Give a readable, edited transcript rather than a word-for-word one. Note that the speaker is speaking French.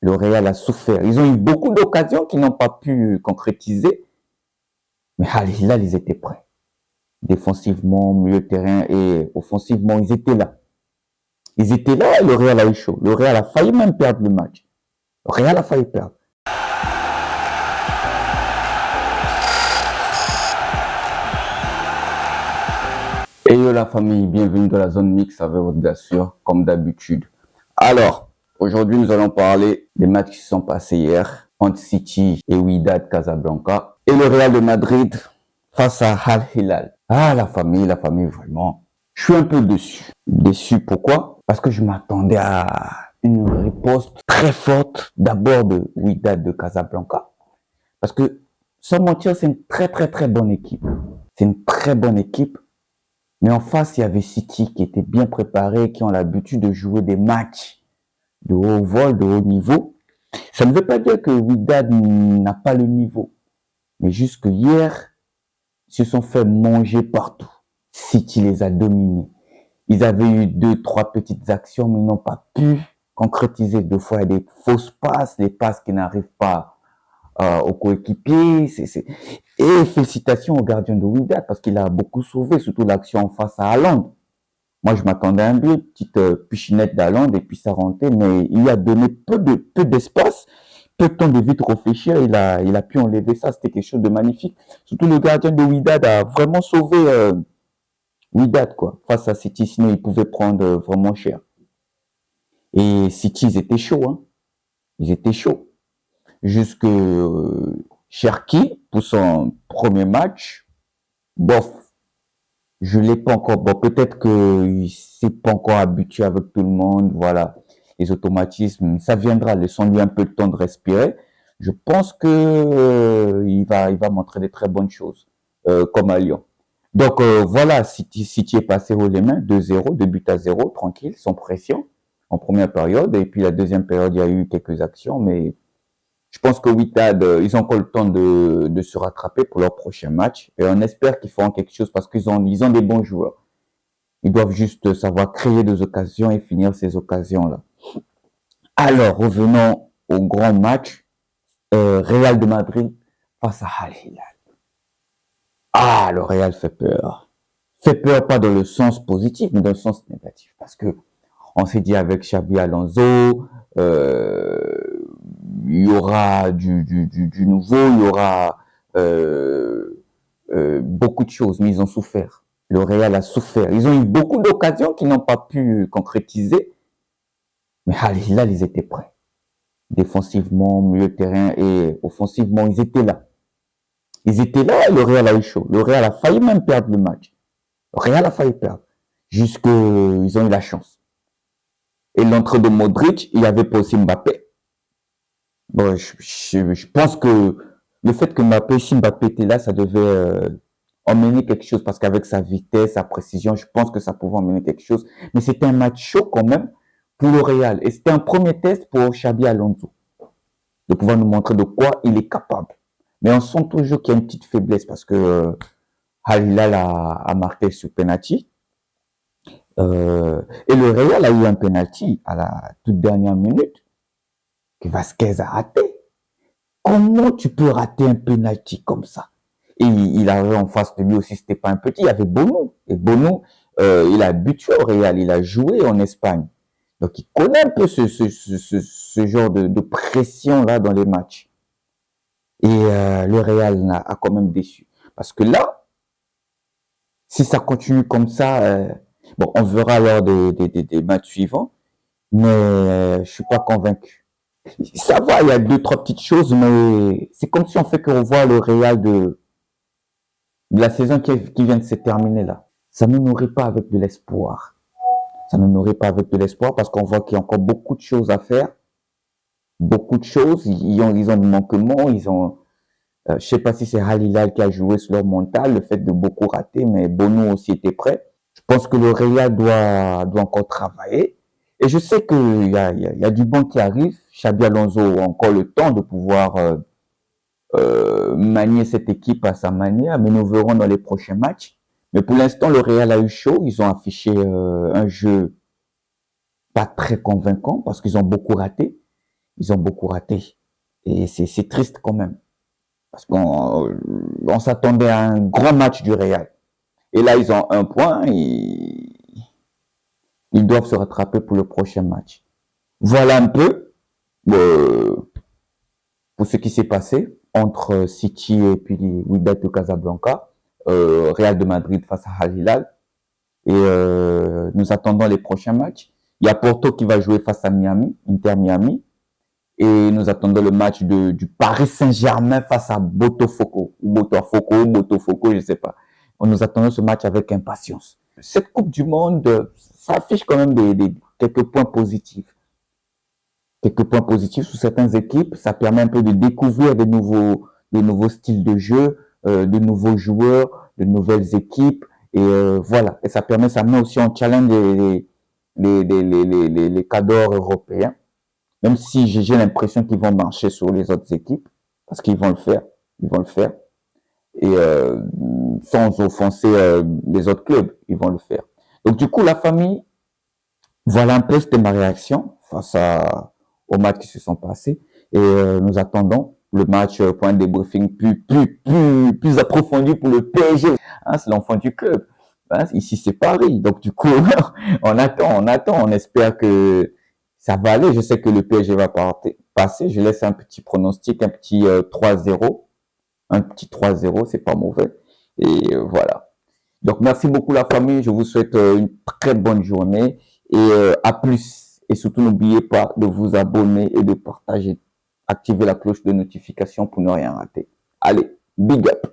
Le Real a souffert. Ils ont eu beaucoup d'occasions qu'ils n'ont pas pu concrétiser. Mais Al Hilal, ils étaient prêts. Défensivement, milieu de terrain et offensivement, ils étaient là. Ils étaient là et le Real a eu chaud. Le Real a failli même perdre le match. Le Real a failli perdre. Et yo la famille, bienvenue dans la zone mix avec votre gars sûr, comme d'habitude. Alors, aujourd'hui nous allons parler des matchs qui se sont passés hier entre City et Wydad Casablanca et le Real de Madrid face à Al Hilal. Ah la famille vraiment. Je suis un peu déçu. Déçu pourquoi? Parce que je m'attendais à une riposte très forte d'abord de Wydad de Casablanca. Parce que sans mentir, c'est une très bonne équipe. C'est une très bonne équipe. Mais en face, il y avait City qui était bien préparé, qui ont l'habitude de jouer des matchs de haut vol, de haut niveau. Ça ne veut pas dire que Wydad n'a pas le niveau. Mais juste que hier, ils se sont fait manger partout. City les a dominés. Ils avaient eu 2-3 petites actions, mais ils n'ont pas pu concrétiser. Deux fois, il y a des fausses passes, des passes qui n'arrivent pas aux coéquipiers. Et félicitations au gardien de Wydad parce qu'il a beaucoup sauvé, surtout l'action face à Haaland. Moi, je m'attendais à un but, petite pichinette d'Haaland et puis ça rentrait, mais il lui a donné peu d'espace, peu de temps de vite réfléchir. Il a pu enlever ça, c'était quelque chose de magnifique. Surtout le gardien de Wydad a vraiment sauvé Wydad quoi, face à City, sinon il pouvait prendre vraiment cher. Et City, ils étaient chauds, hein. Ils étaient chauds. Jusque Cherki, pour son premier match, bof, je l'ai pas encore. Bon, peut-être que c'est pas encore habitué avec tout le monde, voilà. Les automatismes, ça viendra, laissons-lui un peu le temps de respirer. Je pense que il va montrer des très bonnes choses, comme à Lyon. Donc voilà, City est passé haut les mains, 2-0, 2 buts à 0, tranquille, sans pression, en première période. Et puis la deuxième période, il y a eu quelques actions, mais je pense que Wydad, ils ont encore le temps de se rattraper pour leur prochain match. Et on espère qu'ils feront quelque chose parce qu'ils ont des bons joueurs. Ils doivent juste savoir créer des occasions et finir ces occasions-là. Alors, revenons au grand match. Real de Madrid face à Al Hilal. Ah, le Real fait peur. Fait peur pas dans le sens positif, mais dans le sens négatif. Parce que on s'est dit avec Xabi Alonso, il y aura du nouveau, il y aura beaucoup de choses, mais ils ont souffert. Le Real a souffert. Ils ont eu beaucoup d'occasions qu'ils n'ont pas pu concrétiser, mais Al Hilal, ils étaient prêts. Défensivement, milieu de terrain et offensivement, ils étaient là. Ils étaient là et le Real a eu chaud. Le Real a failli même perdre le match. Le Real a failli perdre. Jusqu'ils ont eu la chance. Et l'entrée de Modric, il y avait pas aussi Mbappé. Bon, je pense que le fait que Mbappé était là, ça devait emmener quelque chose parce qu'avec sa vitesse, sa précision, je pense que ça pouvait emmener quelque chose. Mais c'était un match chaud quand même pour le Real. Et c'était un premier test pour Xabi Alonso de pouvoir nous montrer de quoi il est capable. Mais on sent toujours qu'il y a une petite faiblesse parce que Al Hilal a marqué sur penalty. Et le Real a eu un penalty à la toute dernière minute que Vasquez a raté. Comment tu peux rater un penalty comme ça? Et il avait en face de lui aussi, c'était pas un petit, il y avait Bono. Et Bono, il a habitué au Real, il a joué en Espagne. Donc il connaît un peu ce genre de pression-là dans les matchs. Et le Real a quand même déçu. Parce que là, si ça continue comme ça, bon, on verra lors des matchs suivants, mais je suis pas convaincu. Ça va, il y a 2-3 petites choses, mais c'est comme si on fait que revoir le Real de la saison qui vient de se terminer là. Ça ne nous nourrit pas avec de l'espoir. Ça ne nous nourrit pas avec de l'espoir parce qu'on voit qu'il y a encore beaucoup de choses à faire. Beaucoup de choses. Ils ont des manquements. Je sais pas si c'est Al Hilal qui a joué sur leur mental, le fait de beaucoup rater, mais Bono aussi était prêt. Je pense que le Real doit encore travailler. Et je sais qu'il y a du bon qui arrive. Xabi Alonso a encore le temps de pouvoir manier cette équipe à sa manière, mais nous verrons dans les prochains matchs. Mais pour l'instant, le Real a eu chaud. Ils ont affiché un jeu pas très convaincant parce qu'ils ont beaucoup raté. ils ont beaucoup raté. Et c'est triste quand même. Parce qu'on s'attendait à un grand match du Real. Et là, ils ont un point et ils doivent se rattraper pour le prochain match. Voilà un peu pour ce qui s'est passé entre City et puis Wydad de Casablanca, Real de Madrid face à Al Hilal. Et nous attendons les prochains matchs. Il y a Porto qui va jouer face à Miami, Inter Miami. Et nous attendons le match du Paris Saint-Germain face à Botafogo, je ne sais pas. Nous attendons ce match avec impatience. Cette Coupe du Monde, ça affiche quand même quelques points positifs. Quelques points positifs sur certaines équipes. Ça permet un peu de découvrir de nouveaux styles de jeu, de nouveaux joueurs, de nouvelles équipes. Et voilà. Et ça met aussi en challenge les cadors européens. Même si j'ai l'impression qu'ils vont marcher sur les autres équipes, parce qu'ils vont le faire, et sans offenser les autres clubs, ils vont le faire. Donc du coup, la famille, voilà un peu, c'était ma réaction face aux matchs qui se sont passés, et nous attendons le match pour un débriefing plus approfondi pour le PSG. Hein, c'est l'enfant du club. Hein, ici, c'est Paris. Donc du coup, on attend, on espère que ça va aller. Je sais que le PSG va passer. Je laisse un petit pronostic, un petit 3-0. Un petit 3-0, c'est pas mauvais. Et voilà. Donc, merci beaucoup la famille. Je vous souhaite une très bonne journée. Et à plus. Et surtout, n'oubliez pas de vous abonner et de partager. Activez la cloche de notification pour ne rien rater. Allez, big up.